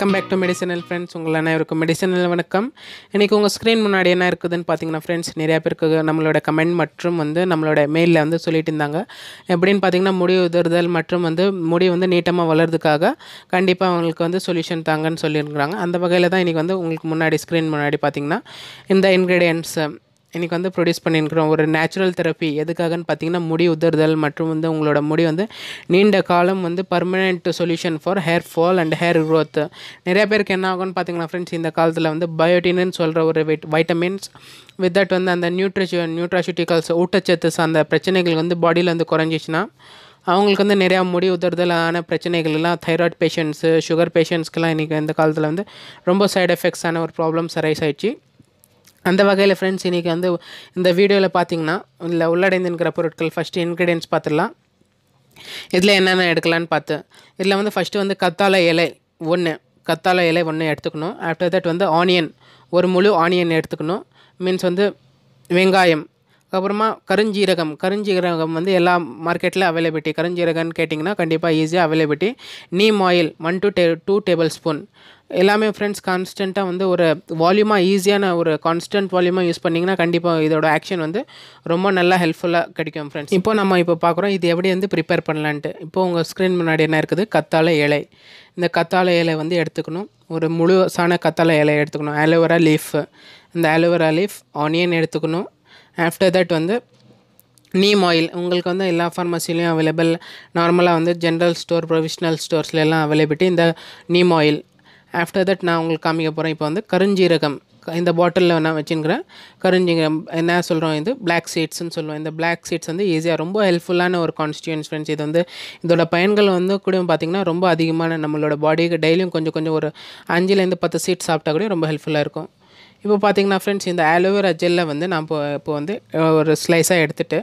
Welcome back to medicinal friends. உங்கள் அனைவருக்கும் medicinal வணக்கம். இன்றைக்கி உங்கள் ஸ்க்ரீன் முன்னாடி என்ன இருக்குதுன்னு பார்த்தீங்கன்னா ஃப்ரெண்ட்ஸ், நிறையா பேருக்கு நம்மளோட கமெண்ட் மற்றும் நம்மளோட மெயிலில் சொல்லிட்டு இருந்தாங்க. எப்படின்னு பார்த்தீங்கன்னா, முடி உதிர்தல் மற்றும் முடி நீட்டமாக வளர்றதுக்காக கண்டிப்பாக அவங்களுக்கு சொல்யூஷன் தாங்கன்னு சொல்லியிருக்கிறாங்க. அந்த வகையில் தான் இன்றைக்கி உங்களுக்கு முன்னாடி ஸ்க்ரீன் முன்னாடி பார்த்தீங்கன்னா இந்த இன்க்ரீடியன்ட்ஸ் இன்றைக்கி ப்ரொடியூஸ் பண்ணியிருக்கிறோம். ஒரு நேச்சுரல் தெரப்பி எதுக்காகன்னு பார்த்தீங்கன்னா, முடி உதிர்தல் மற்றும் உங்களோட முடி நீண்ட காலம் permanent solution for hair fall and hair growth. நிறைய பேருக்கு என்ன ஆகும்னு பார்த்தீங்கன்னா ஃப்ரெண்ட்ஸ், இந்த காலத்தில் பயோட்டின்னு சொல்கிற ஒரு வைட்டமின்ஸ் வித் தட் அந்த நியூட்ராசிட்டிகல்ஸ் ஊட்டச்சத்து அந்த பிரச்சனைகள் பாடியில் குறைஞ்சிச்சுன்னா அவங்களுக்கு நிறையா முடி உதிர்தலான பிரச்சனைகள் எல்லாம் தைராய்டு பேஷண்ட்ஸு, சுகர் பேஷண்ட்ஸ்க்கெலாம் இன்றைக்கி இந்த காலத்தில் ரொம்ப சைடு எஃபெக்ட்ஸான ஒரு ப்ராப்ளம்ஸ் அரைஸ் ஆயிடுச்சு. அந்த வகையில் ஃப்ரெண்ட்ஸ், இன்றைக்கி இந்த வீடியோவில் பார்த்தீங்கன்னா இல்லை உள்ளடைந்திருக்கிற பொருட்கள் ஃபஸ்ட்டு இன்க்ரீடியன்ட்ஸ் பார்த்துடலாம். இதில் என்னென்ன எடுக்கலான்னு பார்த்து இதில் ஃபஸ்ட்டு கத்தாழை இலை ஒன்று எடுத்துக்கணும். ஆஃப்டர் தட் ஆனியன், ஒரு முழு ஆனியன் எடுத்துக்கணும். மீன்ஸ் வெங்காயம். அப்புறமா கருஞ்சீரகம் எல்லா மார்க்கெட்டில் அவைலபிலிட்டி. கருஞ்சீரகம்னு கேட்டிங்கன்னா கண்டிப்பாக ஈஸியாக availability. Neem oil 1 to 2 table spoon. எல்லாமே ஃப்ரெண்ட்ஸ் கான்ஸ்டண்ட்டாக ஒரு வால்யூமாக ஈஸியான ஒரு கான்ஸ்டன்ட் வால்யூமாக யூஸ் பண்ணிங்கன்னா கண்டிப்பாக இதோட ஆக்ஷன் ரொம்ப நல்லா ஹெல்ப்ஃபுல்லாக கிடைக்கும் ஃப்ரெண்ட்ஸ். இப்போ பார்க்குறோம் இது எப்படி ப்ரிப்பேர் பண்ணலான்ட்டு. இப்போது உங்கள் ஸ்க்ரீன் முன்னாடி என்ன இருக்குது, கத்தாழை இலை. இந்த கத்தாழை இலை எடுத்துக்கணும். ஒரு முழுசான கத்தாழை இலை எடுத்துக்கணும். ஆலோவேரா லீஃப், இந்த ஆலோவேரா லீஃப், ஆனியன் எடுத்துக்கணும். ஆஃப்டர் தட் நீம் ஆயில் உங்களுக்கு எல்லா ஃபார்மசிலையும் அவைலபிள். நார்மலாக ஜென்ரல் ஸ்டோர், ப்ரொவிஷ்னல் ஸ்டோர்ஸ்ல எல்லாம் அவைலபிலிட்டி இந்த நீம் ஆயில். ஆஃப்டர் தட் நான் உங்களுக்கு காமிக்க போகிறேன். இப்போ கருஞ்சீரகம் இந்த பாட்டிலில் நான் வச்சுருக்கிறேன். கருஞ்சீரகம் என்ன சொல்கிறோம், இது பிளாக் சீட்ஸ்ன்னு சொல்லுவோம். இந்த பிளாக் சீட்ஸ் ஈஸியாக ரொம்ப ஹெல்ப்ஃபுல்லான ஒரு கான்ஸ்டியூன்ஸ் ஃப்ரெண்ட்ஸ். இது இதோட பயன்கள் கூட பார்த்திங்கன்னா ரொம்ப அதிகமான நம்மளோட பாடிக்கு டெய்லியும் கொஞ்சம் ஒரு 5 to 10 சீட்ஸ் சாப்பிட்டா கூட ரொம்ப ஹெல்ப்ஃபுல்லாக இருக்கும். இப்போ பார்த்திங்கன்னா ஃப்ரெண்ட்ஸ், இந்த ஆலோவேரா ஜெல்லை நான் இப்போ ஒரு ஸ்லைஸாக எடுத்துகிட்டு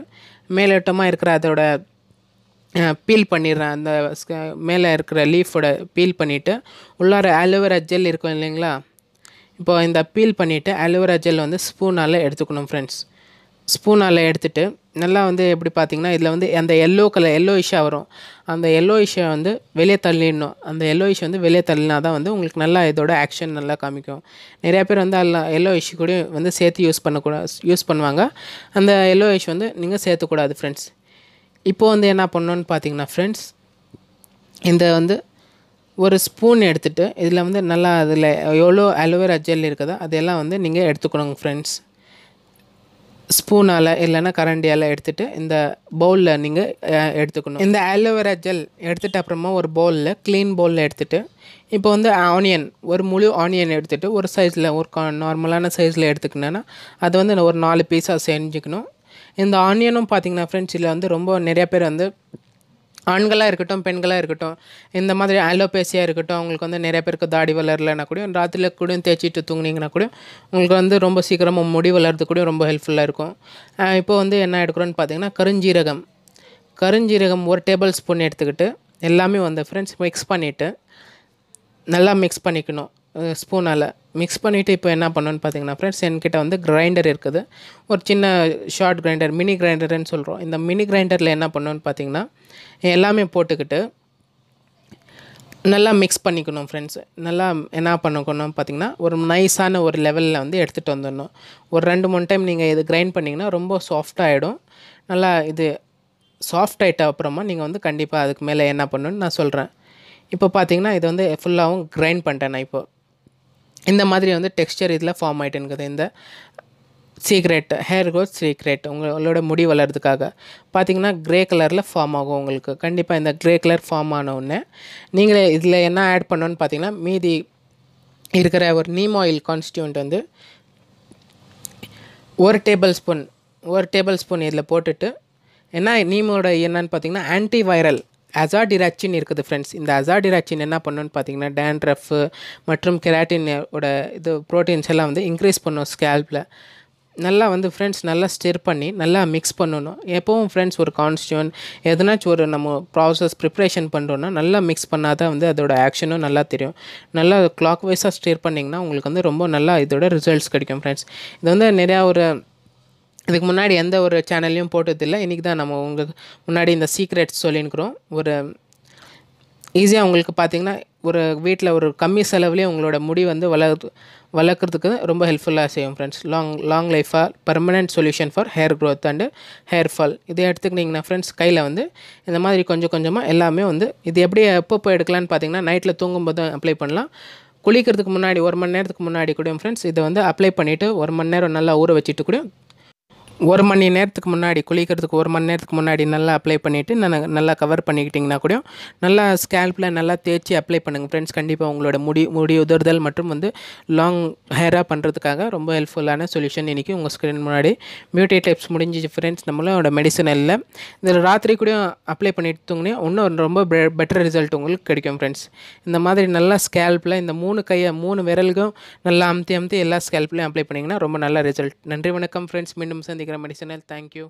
மேலோட்டமாக இருக்கிற அதோட பீல் பண்ணிடுறேன். அந்த மேலே இருக்கிற லீஃபோட பீல் பண்ணிவிட்டு உள்ளார ஆலோவேரா ஜெல் இருக்கும் இல்லைங்களா. இப்போது இந்த பீல் பண்ணிவிட்டு ஆலோவேரா ஜெல் ஸ்பூனால் எடுத்துக்கணும் ஃப்ரெண்ட்ஸ். ஸ்பூனால் எடுத்துகிட்டு நல்லா எப்படி பார்த்திங்கன்னா இதில் அந்த எல்லோயிஷாக வரும். அந்த எல்லோயிஷை வெளியே தள்ளிடணும். அந்த எல்லோயிஷ் வெளியே தள்ளினா தான் உங்களுக்கு நல்லா இதோட ஆக்ஷன் நல்லா காமிக்கும். நிறையா பேர் எல்லோயிஷ் கூட சேர்த்து யூஸ் பண்ணுவாங்க. அந்த எல்லோயிஷ் நீங்கள் சேர்த்துக்கூடாது ஃப்ரெண்ட்ஸ். இப்போது என்ன பண்ணணுன்னு பார்த்தீங்கன்னா ஃப்ரெண்ட்ஸ், இந்த ஒரு ஸ்பூன் எடுத்துகிட்டு இதில் நல்லா அதில் எவ்வளோ அலோவேரா ஜெல் இருக்குதோ அதெல்லாம் நீங்கள் எடுத்துக்கணுங்க ஃப்ரெண்ட்ஸ். ஸ்பூனால் இல்லைன்னா கரண்டியால் எடுத்துகிட்டு இந்த பவுலில் நீங்கள் எடுத்துக்கணும். இந்த அலோவேரா ஜெல் எடுத்துகிட்டு அப்புறமா ஒரு க்ளீன் பவுலில் எடுத்துகிட்டு இப்போ ஆனியன், ஒரு முழு ஆனியன் எடுத்துகிட்டு ஒரு சைஸில் ஒரு நார்மலான சைஸில் எடுத்துக்கினேன்னா அது ஒரு 4 பீஸாக செஞ்சுக்கணும். இந்த ஆனியனும் பார்த்திங்கன்னா ஃப்ரெண்ட்ஸ், இதில் ரொம்ப நிறையா பேர் ஆண்களாக இருக்கட்டும் பெண்களாக இருக்கட்டும், இந்த மாதிரி ஆலோபேசியாக இருக்கட்டும், அவங்களுக்கு நிறைய பேருக்கு தாடி வளரலைன்னா கூட ராத்திரியில் கூட தேய்ச்சிட்டு தூங்குனீங்கன்னா கூட உங்களுக்கு ரொம்ப சீக்கிரமாக முடி வளர்றது கூட ரொம்ப ஹெல்ப்ஃபுல்லாக இருக்கும். இப்போது என்ன எடுக்கிறோன்னு பார்த்தீங்கன்னா கருஞ்சீரகம் 1 டேபிள் ஸ்பூன் எடுத்துக்கிட்டு எல்லாமே ஃப்ரெண்ட்ஸ் மிக்ஸ் பண்ணிவிட்டு நல்லா மிக்ஸ் பண்ணிக்கணும். ஸ்பூனால் மிக்ஸ் பண்ணிவிட்டு இப்போ என்ன பண்ணணுன்னு பார்த்தீங்கன்னா ஃப்ரெண்ட்ஸ், என்கிட்ட கிரைண்டர் இருக்குது. ஒரு சின்ன ஷார்ட் கிரைண்டர், மினி கிரைண்டர்னு சொல்கிறோம். இந்த மினி கிரைண்டரில் என்ன பண்ணணுன்னு பார்த்தீங்கன்னா எல்லாமே போட்டுக்கிட்டு நல்லா மிக்ஸ் பண்ணிக்கணும் ஃப்ரெண்ட்ஸ். நல்லா என்ன பண்ணணும் பார்த்தீங்கன்னா ஒரு நைஸான ஒரு லெவலில் எடுத்துகிட்டு வந்துடணும். ஒரு 2-3 டைம் நீங்கள் இது கிரைண்ட் பண்ணிங்கன்னா ரொம்ப சாஃப்டாகிடும். நல்லா இது சாஃப்ட் ஆகிட்ட அப்புறமா நீங்கள் கண்டிப்பாக அதுக்கு மேலே என்ன பண்ணணுன்னு நான் சொல்கிறேன். இப்போ பார்த்தீங்கன்னா இது ஃபுல்லாகவும் கிரைண்ட் பண்ணிட்டேன் நான். இப்போ இந்த மாதிரி டெக்ஸ்சர் இதில் ஃபார்ம் ஆகிட்டுருக்குது. இந்த சீக்ரெட், ஹேர் க்ரோத் சீக்ரெட் உங்களோட முடி வளர்றதுக்காக பார்த்திங்கன்னா க்ரே கலரில் ஃபார்ம் ஆகும் உங்களுக்கு. கண்டிப்பாக இந்த க்ரே கலர் ஃபார்ம் ஆன உடனே நீங்களே இதில் என்ன ஆட் பண்ணணுன்னு பார்த்தீங்கன்னா மீதி இருக்கிற ஒரு neem oil constituent 1 table spoon இதில் போட்டுட்டு நீமோட என்னன்னு பார்த்தீங்கன்னா ஆன்டிவைரல் அசாடிராக்சின் இருக்குது ஃப்ரெண்ட்ஸ். இந்த அசாடிராக்சின் என்ன பண்ணணுன்னு பார்த்தீங்கன்னா டேண்ட்ரஃப் மற்றும் கெராட்டினோட இது ப்ரோட்டீன்ஸ் எல்லாம் இன்க்ரீஸ் பண்ணும் ஸ்கேல்பில். நல்லா ஃப்ரெண்ட்ஸ் நல்லா ஸ்டிர் பண்ணி நல்லா மிக்ஸ் பண்ணணும். எப்போவும் ஃப்ரெண்ட்ஸ் ஒரு கான்ஸ்டியூன் எதனாச்சும் ஒரு நம்ம ப்ராசஸ் ப்ரிப்ரேஷன் பண்ணுறோன்னா நல்லா மிக்ஸ் பண்ணால் தான் அதோட ஆக்ஷனும் நல்லா தெரியும். நல்லா கிளாக் வைஸாக ஸ்டிர் பண்ணிங்கன்னா உங்களுக்கு ரொம்ப நல்லா இதோட ரிசல்ட்ஸ் கிடைக்கும் ஃப்ரெண்ட்ஸ். இது நிறையா ஒரு இதுக்கு முன்னாடி எந்த ஒரு சேனல்லையும் போட்டதில்லை. இன்றைக்கி தான் நம்ம உங்களுக்கு முன்னாடி இந்த சீக்ரெட்ஸ் சொல்லியிருக்கிறோம். ஒரு ஈஸியாக உங்களுக்கு பார்த்தீங்கன்னா ஒரு வீட்டில் ஒரு கம்மி செலவுலேயே உங்களோட முடி வந்து வளர்க்குறதுக்கு ரொம்ப ஹெல்ப்ஃபுல்லாக செய்யும் ஃப்ரெண்ட்ஸ். லாங் லைஃபாக permanent solution for hair growth and hair fall. இதை எடுத்துக்கிட்டிங்கன்னா ஃப்ரெண்ட்ஸ், கையில் வந்து இந்த மாதிரி கொஞ்சம் கொஞ்சமாக எல்லாமே வந்து இது எப்படி எப்பப்போ எடுக்கலான்னு பார்த்தீங்கன்னா, நைட்டில் தூங்கும்போது அப்ளை பண்ணலாம். குளிக்கிறதுக்கு முன்னாடி 1 மணி நேரத்துக்கு முன்னாடி கூட ஃப்ரெண்ட்ஸ் இதை வந்து அப்ளை பண்ணிவிட்டு 1 மணி நேரம் நல்லா ஊற வச்சுட்டு கூட 1 மணி நேரத்துக்கு முன்னாடி, குளிக்கிறதுக்கு 1 மணி நேரத்துக்கு முன்னாடி நல்லா அப்ளை பண்ணிவிட்டு நல்லா கவர் பண்ணிக்கிட்டிங்கன்னா கூட நல்லா ஸ்கேல்பில் நல்லா தேய்ச்சி அப்ளை பண்ணுங்கள் ஃப்ரெண்ட்ஸ். கண்டிப்பாக உங்களோட முடி உதிர்தல் மற்றும் வந்து லாங் ஹேராக பண்ணுறதுக்காக ரொம்ப ஹெல்ப்ஃபுல்லான சொல்யூஷன் இன்றைக்கி உங்கள் ஸ்க்ரீன் முன்னாடி பியூட்டி டிப்ஸ் முடிஞ்சிச்சு ஃப்ரெண்ட்ஸ். நம்மளோட மெடிசனில் இதில் ராத்திரி கூட அப்ளை பண்ணிட்டு தூங்கினே இன்னும் ரொம்ப பெட்டர் ரிசல்ட் உங்களுக்கு கிடைக்கும் ஃப்ரெண்ட்ஸ். இந்த மாதிரி நல்லா ஸ்கேல்பில் இந்த 3 விரலுக்கும் நல்லா அமுத்தி எல்லா ஸ்கேல்ப்லையும் அப்ளை பண்ணிங்கன்னா ரொம்ப நல்ல ரிசல்ட். நன்றி, வணக்கம் ஃப்ரெண்ட்ஸ். மீண்டும் சந்திக்கிறேன் மெடிசனல். தேங்க்யூ.